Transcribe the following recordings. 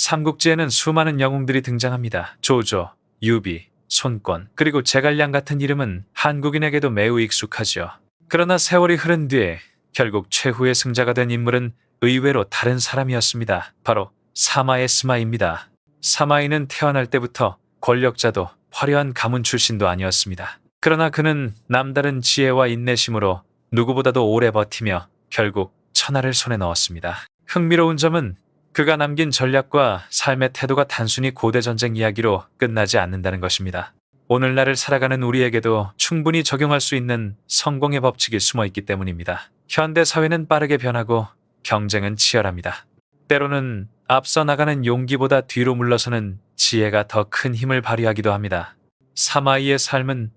삼국지에는 수많은 영웅들이 등장합니다. 조조, 유비, 손권, 그리고 제갈량 같은 이름은 한국인에게도 매우 익숙하죠. 그러나 세월이 흐른 뒤에 결국 최후의 승자가 된 인물은 의외로 다른 사람이었습니다. 바로 사마의 스마입니다. 사마이는 태어날 때부터 권력자도 화려한 가문 출신도 아니었습니다. 그러나 그는 남다른 지혜와 인내심으로 누구보다도 오래 버티며 결국 천하를 손에 넣었습니다. 흥미로운 점은 그가 남긴 전략과 삶의 태도가 단순히 고대 전쟁 이야기로 끝나지 않는다는 것입니다. 오늘날을 살아가는 우리에게도 충분히 적용할 수 있는 성공의 법칙이 숨어 있기 때문입니다. 현대 사회는 빠르게 변하고 경쟁은 치열합니다. 때로는 앞서 나가는 용기보다 뒤로 물러서는 지혜가 더 큰 힘을 발휘하기도 합니다. 사마이의 삶은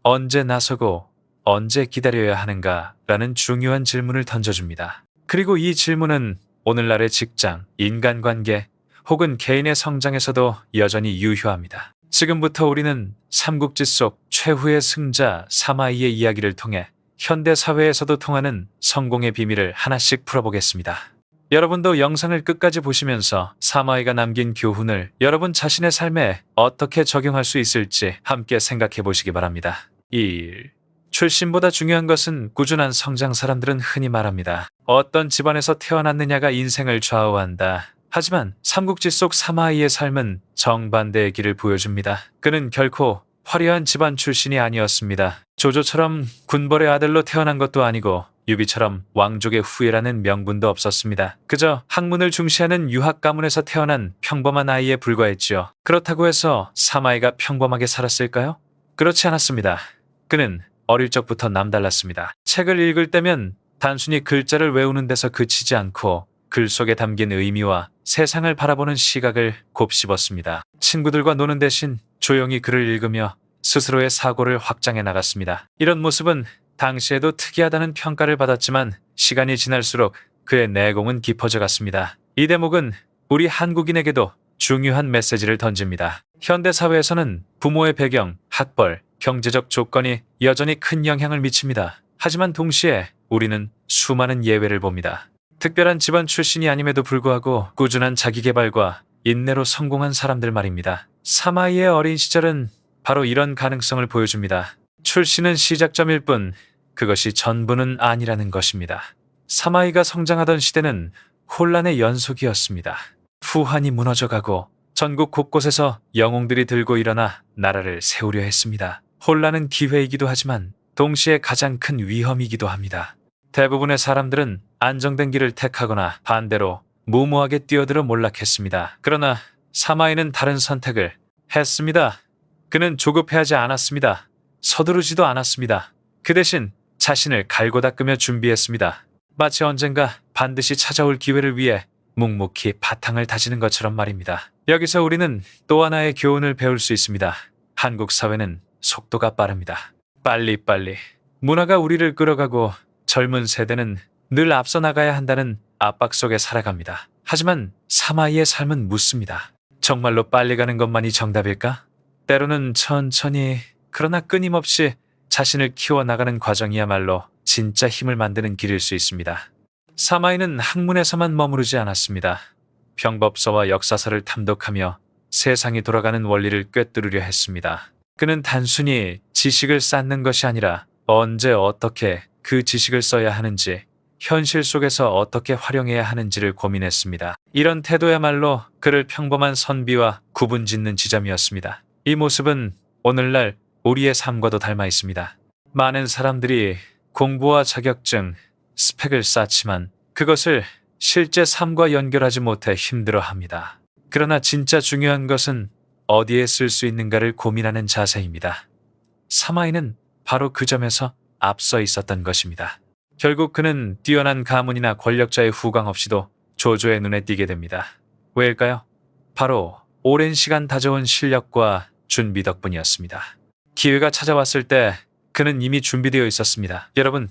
언제 나서고 언제 기다려야 하는가라는 중요한 질문을 던져줍니다. 그리고 이 질문은 오늘날의 직장, 인간관계 혹은 개인의 성장에서도 여전히 유효합니다. 지금부터 우리는 삼국지 속 최후의 승자 사마이의 이야기를 통해 현대 사회에서도 통하는 성공의 비밀을 하나씩 풀어보겠습니다. 여러분도 영상을 끝까지 보시면서 사마이가 남긴 교훈을 여러분 자신의 삶에 어떻게 적용할 수 있을지 함께 생각해 보시기 바랍니다. 1. 출신보다 중요한 것은 꾸준한 성장. 사람들은 흔히 말합니다. 어떤 집안에서 태어났느냐가 인생을 좌우한다. 하지만 삼국지 속 사마이의 삶은 정반대의 길을 보여줍니다. 그는 결코 화려한 집안 출신이 아니었습니다. 조조처럼 군벌의 아들로 태어난 것도 아니고 유비처럼 왕족의 후예라는 명분도 없었습니다. 그저 학문을 중시하는 유학 가문에서 태어난 평범한 아이에 불과했지요. 그렇다고 해서 사마이가 평범하게 살았을까요? 그렇지 않았습니다. 그는 어릴 적부터 남달랐습니다. 책을 읽을 때면 단순히 글자를 외우는 데서 그치지 않고 글 속에 담긴 의미와 세상을 바라보는 시각을 곱씹었습니다. 친구들과 노는 대신 조용히 글을 읽으며 스스로의 사고를 확장해 나갔습니다. 이런 모습은 당시에도 특이하다는 평가를 받았지만 시간이 지날수록 그의 내공은 깊어져 갔습니다. 이 대목은 우리 한국인에게도 중요한 메시지를 던집니다. 현대 사회에서는 부모의 배경, 학벌, 경제적 조건이 여전히 큰 영향을 미칩니다. 하지만 동시에 우리는 수많은 예외를 봅니다. 특별한 집안 출신이 아님에도 불구하고 꾸준한 자기개발과 인내로 성공한 사람들 말입니다. 사마이의 어린 시절은 바로 이런 가능성을 보여줍니다. 출신은 시작점일 뿐 그것이 전부는 아니라는 것입니다. 사마이가 성장하던 시대는 혼란의 연속이었습니다. 후한이 무너져가고 전국 곳곳에서 영웅들이 들고 일어나 나라를 세우려 했습니다. 혼란은 기회이기도 하지만 동시에 가장 큰 위험이기도 합니다. 대부분의 사람들은 안정된 길을 택하거나 반대로 무모하게 뛰어들어 몰락했습니다. 그러나 사마이는 다른 선택을 했습니다. 그는 조급해하지 않았습니다. 서두르지도 않았습니다. 그 대신 자신을 갈고 닦으며 준비했습니다. 마치 언젠가 반드시 찾아올 기회를 위해 묵묵히 바탕을 다지는 것처럼 말입니다. 여기서 우리는 또 하나의 교훈을 배울 수 있습니다. 한국 사회는 속도가 빠릅니다. 빨리빨리. 문화가 우리를 끌어가고 젊은 세대는 늘 앞서 나가야 한다는 압박 속에 살아갑니다. 하지만 사마이의 삶은 묻습니다. 정말로 빨리 가는 것만이 정답일까? 때로는 천천히 그러나 끊임없이 자신을 키워나가는 과정이야말로 진짜 힘을 만드는 길일 수 있습니다. 사마이는 학문에서만 머무르지 않았습니다. 병법서와 역사서를 탐독하며 세상이 돌아가는 원리를 꿰뚫으려 했습니다. 그는 단순히 지식을 쌓는 것이 아니라 언제 어떻게 그 지식을 써야 하는지, 현실 속에서 어떻게 활용해야 하는지를 고민했습니다. 이런 태도야말로 그를 평범한 선비와 구분짓는 지점이었습니다. 이 모습은 오늘날 우리의 삶과도 닮아 있습니다. 많은 사람들이 공부와 자격증, 스펙을 쌓지만 그것을 실제 삶과 연결하지 못해 힘들어합니다. 그러나 진짜 중요한 것은 어디에 쓸 수 있는가를 고민하는 자세입니다. 사마이는 바로 그 점에서 앞서 있었던 것입니다. 결국 그는 뛰어난 가문이나 권력자의 후광 없이도 조조의 눈에 띄게 됩니다. 왜일까요? 바로 오랜 시간 다져온 실력과 준비 덕분이었습니다. 기회가 찾아왔을 때 그는 이미 준비되어 있었습니다. 여러분,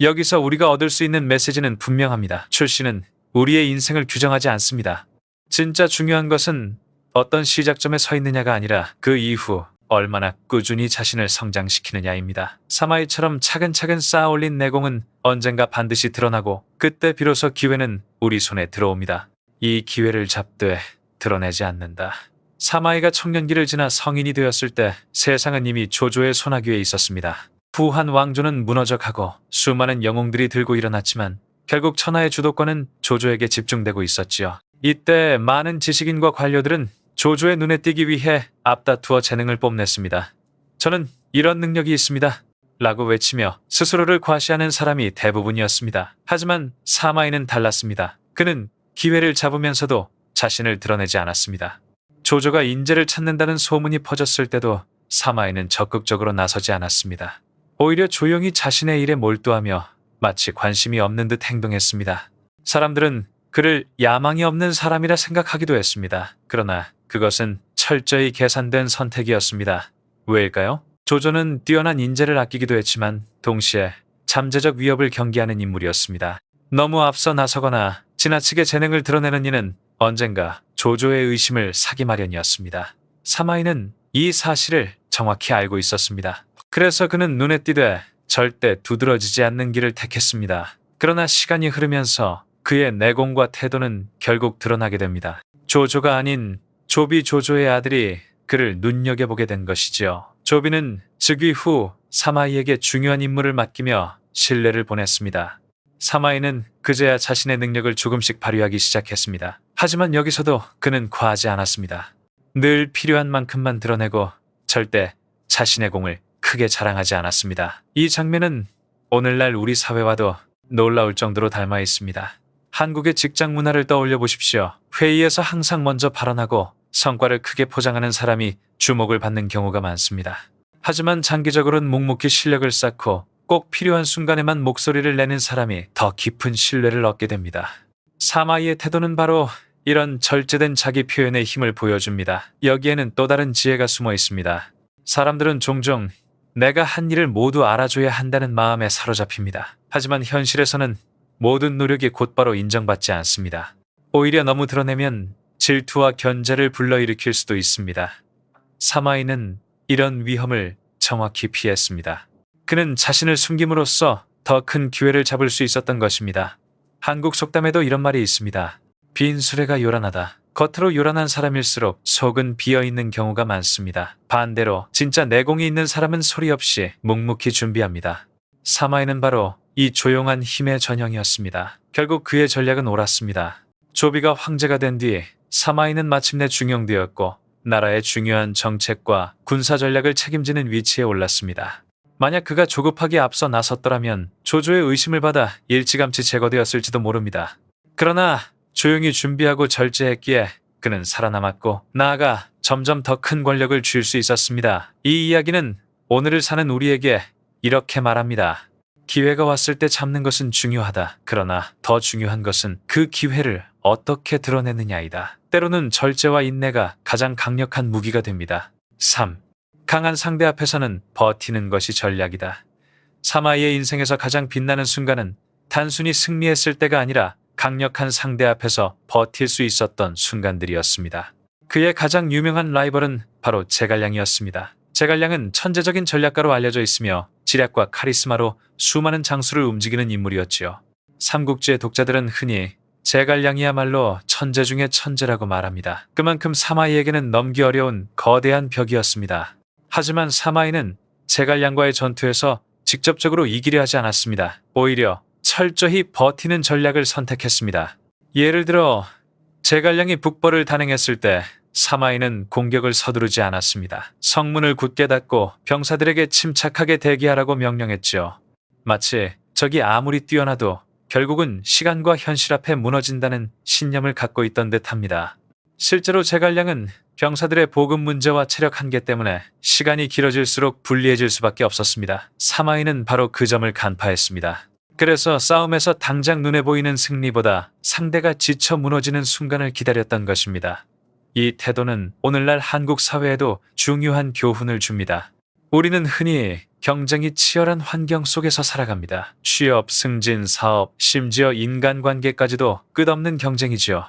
여기서 우리가 얻을 수 있는 메시지는 분명합니다. 출신은 우리의 인생을 규정하지 않습니다. 진짜 중요한 것은 어떤 시작점에 서 있느냐가 아니라 그 이후 얼마나 꾸준히 자신을 성장시키느냐입니다. 사마이처럼 차근차근 쌓아올린 내공은 언젠가 반드시 드러나고 그때 비로소 기회는 우리 손에 들어옵니다. 이 기회를 잡되 드러내지 않는다. 사마이가 청년기를 지나 성인이 되었을 때 세상은 이미 조조의 손아귀에 있었습니다. 부한 왕조는 무너져 가고 수많은 영웅들이 들고 일어났지만 결국 천하의 주도권은 조조에게 집중되고 있었지요. 이때 많은 지식인과 관료들은 조조의 눈에 띄기 위해 앞다투어 재능을 뽐냈습니다. 저는 이런 능력이 있습니다. 라고 외치며 스스로를 과시하는 사람이 대부분이었습니다. 하지만 사마이는 달랐습니다. 그는 기회를 잡으면서도 자신을 드러내지 않았습니다. 조조가 인재를 찾는다는 소문이 퍼졌을 때도 사마이는 적극적으로 나서지 않았습니다. 오히려 조용히 자신의 일에 몰두하며 마치 관심이 없는 듯 행동했습니다. 사람들은 그를 야망이 없는 사람이라 생각하기도 했습니다. 그러나 그것은 철저히 계산된 선택이었습니다. 왜일까요? 조조는 뛰어난 인재를 아끼기도 했지만 동시에 잠재적 위협을 경계하는 인물이었습니다. 너무 앞서 나서거나 지나치게 재능을 드러내는 이는 언젠가 조조의 의심을 사기 마련이었습니다. 사마이는 이 사실을 정확히 알고 있었습니다. 그래서 그는 눈에 띄되 절대 두드러지지 않는 길을 택했습니다. 그러나 시간이 흐르면서 그의 내공과 태도는 결국 드러나게 됩니다. 조조가 아닌 조비 조조의 아들이 그를 눈여겨보게 된 것이지요. 조비는 즉위 후 사마이에게 중요한 임무를 맡기며 신뢰를 보냈습니다. 사마이는 그제야 자신의 능력을 조금씩 발휘하기 시작했습니다. 하지만 여기서도 그는 과하지 않았습니다. 늘 필요한 만큼만 드러내고 절대 자신의 공을 크게 자랑하지 않았습니다. 이 장면은 오늘날 우리 사회와도 놀라울 정도로 닮아 있습니다. 한국의 직장 문화를 떠올려 보십시오. 회의에서 항상 먼저 발언하고 성과를 크게 포장하는 사람이 주목을 받는 경우가 많습니다. 하지만 장기적으로는 묵묵히 실력을 쌓고 꼭 필요한 순간에만 목소리를 내는 사람이 더 깊은 신뢰를 얻게 됩니다. 사마이의 태도는 바로 이런 절제된 자기 표현의 힘을 보여줍니다. 여기에는 또 다른 지혜가 숨어 있습니다. 사람들은 종종 내가 한 일을 모두 알아줘야 한다는 마음에 사로잡힙니다. 하지만 현실에서는 모든 노력이 곧바로 인정받지 않습니다. 오히려 너무 드러내면 질투와 견제를 불러일으킬 수도 있습니다. 사마이는 이런 위험을 정확히 피했습니다. 그는 자신을 숨김으로써 더 큰 기회를 잡을 수 있었던 것입니다. 한국 속담에도 이런 말이 있습니다. 빈 수레가 요란하다. 겉으로 요란한 사람일수록 속은 비어있는 경우가 많습니다. 반대로 진짜 내공이 있는 사람은 소리 없이 묵묵히 준비합니다. 사마이는 바로 이 조용한 힘의 전형이었습니다. 결국 그의 전략은 옳았습니다. 조비가 황제가 된 뒤 사마이는 마침내 중용되었고 나라의 중요한 정책과 군사 전략을 책임지는 위치에 올랐습니다. 만약 그가 조급하게 앞서 나섰더라면 조조의 의심을 받아 일찌감치 제거되었을지도 모릅니다. 그러나 조용히 준비하고 절제했기에 그는 살아남았고 나아가 점점 더 큰 권력을 쥘 수 있었습니다. 이 이야기는 오늘을 사는 우리에게 이렇게 말합니다. 기회가 왔을 때 잡는 것은 중요하다. 그러나 더 중요한 것은 그 기회를 어떻게 드러내느냐이다. 때로는 절제와 인내가 가장 강력한 무기가 됩니다. 3. 강한 상대 앞에서는 버티는 것이 전략이다. 사마이의 인생에서 가장 빛나는 순간은 단순히 승리했을 때가 아니라 강력한 상대 앞에서 버틸 수 있었던 순간들이었습니다. 그의 가장 유명한 라이벌은 바로 제갈량이었습니다. 제갈량은 천재적인 전략가로 알려져 있으며 지략과 카리스마로 수많은 장수를 움직이는 인물이었지요. 삼국지의 독자들은 흔히 제갈량이야말로 천재 중의 천재라고 말합니다. 그만큼 사마이에게는 넘기 어려운 거대한 벽이었습니다. 하지만 사마이는 제갈량과의 전투에서 직접적으로 이기려 하지 않았습니다. 오히려 철저히 버티는 전략을 선택했습니다. 예를 들어 제갈량이 북벌을 단행했을 때 사마이는 공격을 서두르지 않았습니다. 성문을 굳게 닫고 병사들에게 침착하게 대기하라고 명령했죠. 마치 적이 아무리 뛰어나도 결국은 시간과 현실 앞에 무너진다는 신념을 갖고 있던 듯합니다. 실제로 제갈량은 병사들의 보급 문제와 체력 한계 때문에 시간이 길어질수록 불리해질 수밖에 없었습니다. 사마이는 바로 그 점을 간파했습니다. 그래서 싸움에서 당장 눈에 보이는 승리보다 상대가 지쳐 무너지는 순간을 기다렸던 것입니다. 이 태도는 오늘날 한국 사회에도 중요한 교훈을 줍니다. 우리는 흔히 경쟁이 치열한 환경 속에서 살아갑니다. 취업, 승진, 사업, 심지어 인간관계까지도 끝없는 경쟁이지요.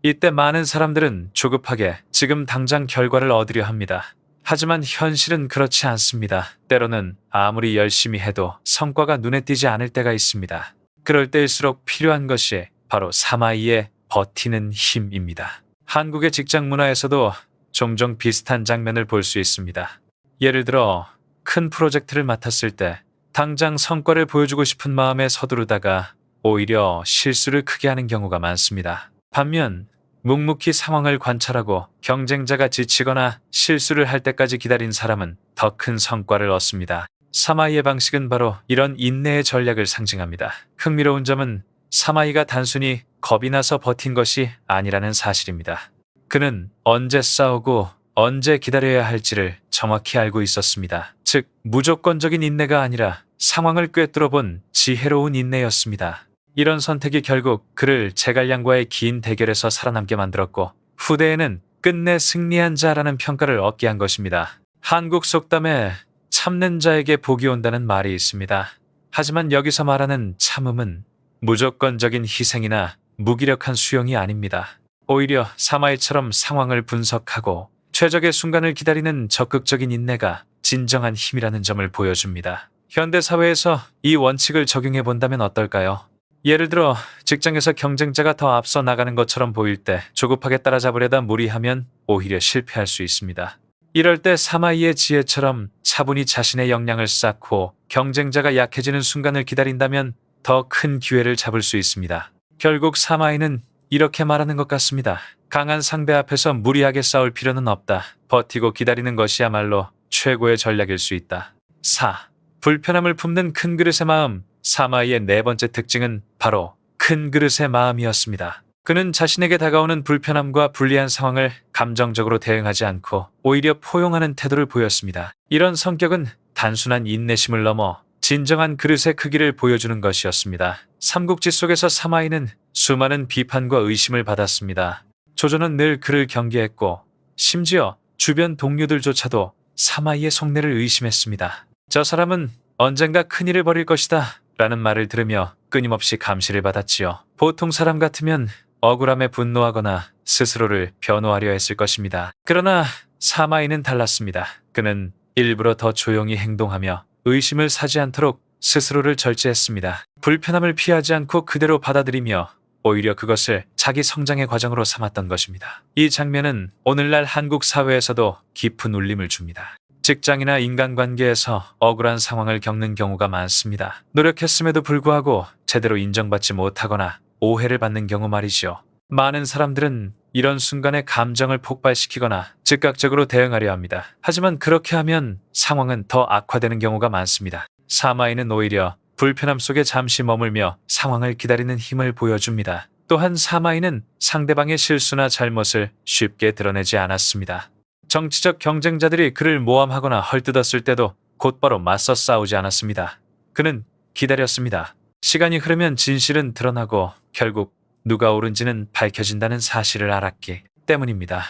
이때 많은 사람들은 조급하게 지금 당장 결과를 얻으려 합니다. 하지만 현실은 그렇지 않습니다. 때로는 아무리 열심히 해도 성과가 눈에 띄지 않을 때가 있습니다. 그럴 때일수록 필요한 것이 바로 사마이의 버티는 힘입니다. 한국의 직장 문화에서도 종종 비슷한 장면을 볼 수 있습니다. 예를 들어 큰 프로젝트를 맡았을 때 당장 성과를 보여주고 싶은 마음에 서두르다가 오히려 실수를 크게 하는 경우가 많습니다. 반면 묵묵히 상황을 관찰하고 경쟁자가 지치거나 실수를 할 때까지 기다린 사람은 더 큰 성과를 얻습니다. 사마이의 방식은 바로 이런 인내의 전략을 상징합니다. 흥미로운 점은 사마이가 단순히 겁이 나서 버틴 것이 아니라는 사실입니다. 그는 언제 싸우고 언제 기다려야 할지를 정확히 알고 있었습니다. 즉, 무조건적인 인내가 아니라 상황을 꿰뚫어 본 지혜로운 인내였습니다. 이런 선택이 결국 그를 제갈량과의 긴 대결에서 살아남게 만들었고 후대에는 끝내 승리한 자라는 평가를 얻게 한 것입니다. 한국 속담에 참는 자에게 복이 온다는 말이 있습니다. 하지만 여기서 말하는 참음은 무조건적인 희생이나 무기력한 수용이 아닙니다. 오히려 사마이처럼 상황을 분석하고 최적의 순간을 기다리는 적극적인 인내가 진정한 힘이라는 점을 보여줍니다. 현대 사회에서 이 원칙을 적용해 본다면 어떨까요? 예를 들어 직장에서 경쟁자가 더 앞서 나가는 것처럼 보일 때 조급하게 따라잡으려다 무리하면 오히려 실패할 수 있습니다. 이럴 때 사마이의 지혜처럼 차분히 자신의 역량을 쌓고 경쟁자가 약해지는 순간을 기다린다면 더 큰 기회를 잡을 수 있습니다. 결국 사마이는 이렇게 말하는 것 같습니다. 강한 상대 앞에서 무리하게 싸울 필요는 없다. 버티고 기다리는 것이야말로 최고의 전략일 수 있다. 4. 불편함을 품는 큰 그릇의 마음. 사마이의 네 번째 특징은 바로 큰 그릇의 마음이었습니다. 그는 자신에게 다가오는 불편함과 불리한 상황을 감정적으로 대응하지 않고 오히려 포용하는 태도를 보였습니다. 이런 성격은 단순한 인내심을 넘어 진정한 그릇의 크기를 보여주는 것이었습니다. 삼국지 속에서 사마이는 수많은 비판과 의심을 받았습니다. 조조는 늘 그를 경계했고 심지어 주변 동료들조차도 사마이의 속내를 의심했습니다. 저 사람은 언젠가 큰일을 벌일 것이다 라는 말을 들으며 끊임없이 감시를 받았지요. 보통 사람 같으면 억울함에 분노하거나 스스로를 변호하려 했을 것입니다. 그러나 사마이는 달랐습니다. 그는 일부러 더 조용히 행동하며 의심을 사지 않도록 스스로를 절제했습니다. 불편함을 피하지 않고 그대로 받아들이며 오히려 그것을 자기 성장의 과정으로 삼았던 것입니다. 이 장면은 오늘날 한국 사회에서도 깊은 울림을 줍니다. 직장이나 인간관계에서 억울한 상황을 겪는 경우가 많습니다. 노력했음에도 불구하고 제대로 인정받지 못하거나 오해를 받는 경우 말이죠. 많은 사람들은 이런 순간에 감정을 폭발시키거나 즉각적으로 대응하려 합니다. 하지만 그렇게 하면 상황은 더 악화되는 경우가 많습니다. 사마이는 오히려 불편함 속에 잠시 머물며 상황을 기다리는 힘을 보여줍니다. 또한 사마이는 상대방의 실수나 잘못을 쉽게 드러내지 않았습니다. 정치적 경쟁자들이 그를 모함하거나 헐뜯었을 때도 곧바로 맞서 싸우지 않았습니다. 그는 기다렸습니다. 시간이 흐르면 진실은 드러나고 결국 누가 옳은지는 밝혀진다는 사실을 알았기 때문입니다.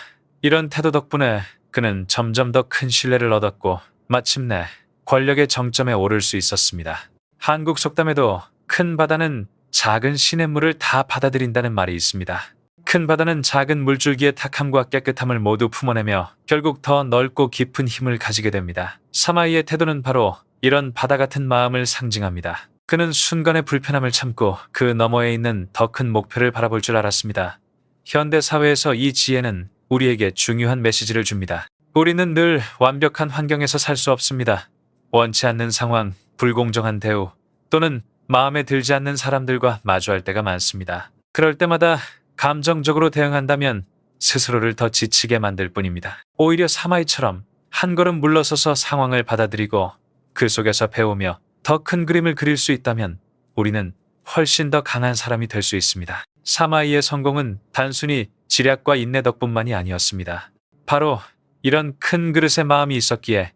이런 태도 덕분에 그는 점점 더 큰 신뢰를 얻었고 마침내 권력의 정점에 오를 수 있었습니다. 한국 속담에도 큰 바다는 작은 시냇물을 다 받아들인다는 말이 있습니다. 큰 바다는 작은 물줄기의 탁함과 깨끗함을 모두 품어내며 결국 더 넓고 깊은 힘을 가지게 됩니다. 사마이의 태도는 바로 이런 바다 같은 마음을 상징합니다. 그는 순간의 불편함을 참고 그 너머에 있는 더 큰 목표를 바라볼 줄 알았습니다. 현대 사회에서 이 지혜는 우리에게 중요한 메시지를 줍니다. 우리는 늘 완벽한 환경에서 살 수 없습니다. 원치 않는 상황, 불공정한 대우 또는 마음에 들지 않는 사람들과 마주할 때가 많습니다. 그럴 때마다 감정적으로 대응한다면 스스로를 더 지치게 만들 뿐입니다. 오히려 사마이처럼 한 걸음 물러서서 상황을 받아들이고 그 속에서 배우며 더 큰 그림을 그릴 수 있다면 우리는 훨씬 더 강한 사람이 될 수 있습니다. 사마이의 성공은 단순히 지략과 인내 덕분만이 아니었습니다. 바로 이런 큰 그릇의 마음이 있었기에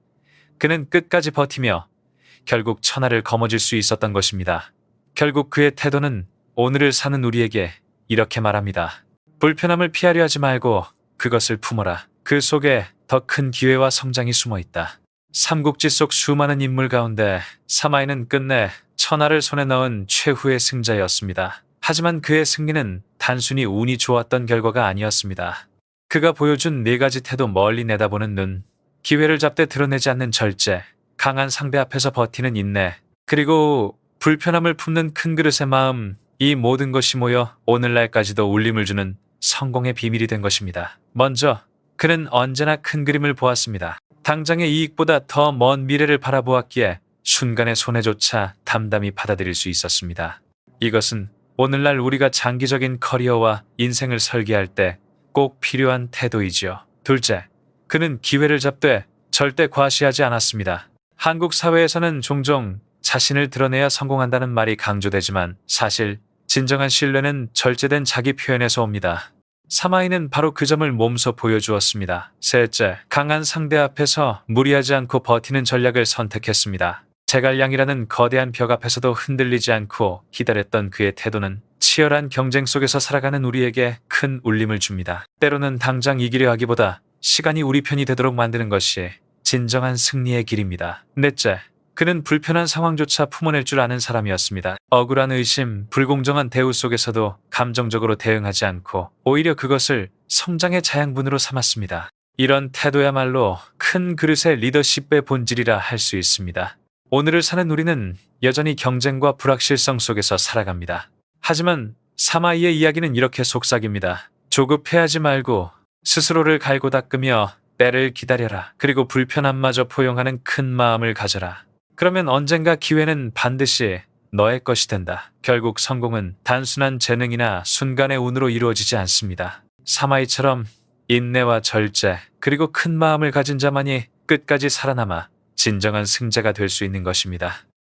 그는 끝까지 버티며 결국 천하를 거머쥘 수 있었던 것입니다. 결국 그의 태도는 오늘을 사는 우리에게 이렇게 말합니다. 불편함을 피하려 하지 말고 그것을 품어라. 그 속에 더 큰 기회와 성장이 숨어 있다. 삼국지 속 수많은 인물 가운데 사마이는 끝내 천하를 손에 넣은 최후의 승자였습니다. 하지만 그의 승리는 단순히 운이 좋았던 결과가 아니었습니다. 그가 보여준 네 가지 태도: 멀리 내다보는 눈, 기회를 잡되 드러내지 않는 절제, 강한 상대 앞에서 버티는 인내, 그리고 불편함을 품는 큰 그릇의 마음, 이 모든 것이 모여 오늘날까지도 울림을 주는 성공의 비밀이 된 것입니다. 먼저 그는 언제나 큰 그림을 보았습니다. 당장의 이익보다 더 먼 미래를 바라보았기에 순간의 손해조차 담담히 받아들일 수 있었습니다. 이것은 오늘날 우리가 장기적인 커리어와 인생을 설계할 때 꼭 필요한 태도이지요. 둘째, 그는 기회를 잡되 절대 과시하지 않았습니다. 한국 사회에서는 종종 자신을 드러내야 성공한다는 말이 강조되지만 사실 진정한 신뢰는 절제된 자기 표현에서 옵니다. 사마이는 바로 그 점을 몸소 보여주었습니다. 셋째, 강한 상대 앞에서 무리하지 않고 버티는 전략을 선택했습니다. 제갈량이라는 거대한 벽 앞에서도 흔들리지 않고 기다렸던 그의 태도는 치열한 경쟁 속에서 살아가는 우리에게 큰 울림을 줍니다. 때로는 당장 이기려 하기보다 시간이 우리 편이 되도록 만드는 것이 진정한 승리의 길입니다. 넷째, 그는 불편한 상황조차 품어낼 줄 아는 사람이었습니다. 억울한 의심, 불공정한 대우 속에서도 감정적으로 대응하지 않고 오히려 그것을 성장의 자양분으로 삼았습니다. 이런 태도야말로 큰 그릇의 리더십의 본질이라 할 수 있습니다. 오늘을 사는 우리는 여전히 경쟁과 불확실성 속에서 살아갑니다. 하지만 사마이의 이야기는 이렇게 속삭입니다. 조급해하지 말고 스스로를 갈고 닦으며 때를 기다려라. 그리고 불편함마저 포용하는 큰 마음을 가져라. 그러면 언젠가 기회는 반드시 너의 것이 된다. 결국 성공은 단순한 재능이나 순간의 운으로 이루어지지 않습니다. 사마이처럼 인내와 절제 그리고 큰 마음을 가진 자만이 끝까지 살아남아 진정한 승자가 될 수 있는 것입니다.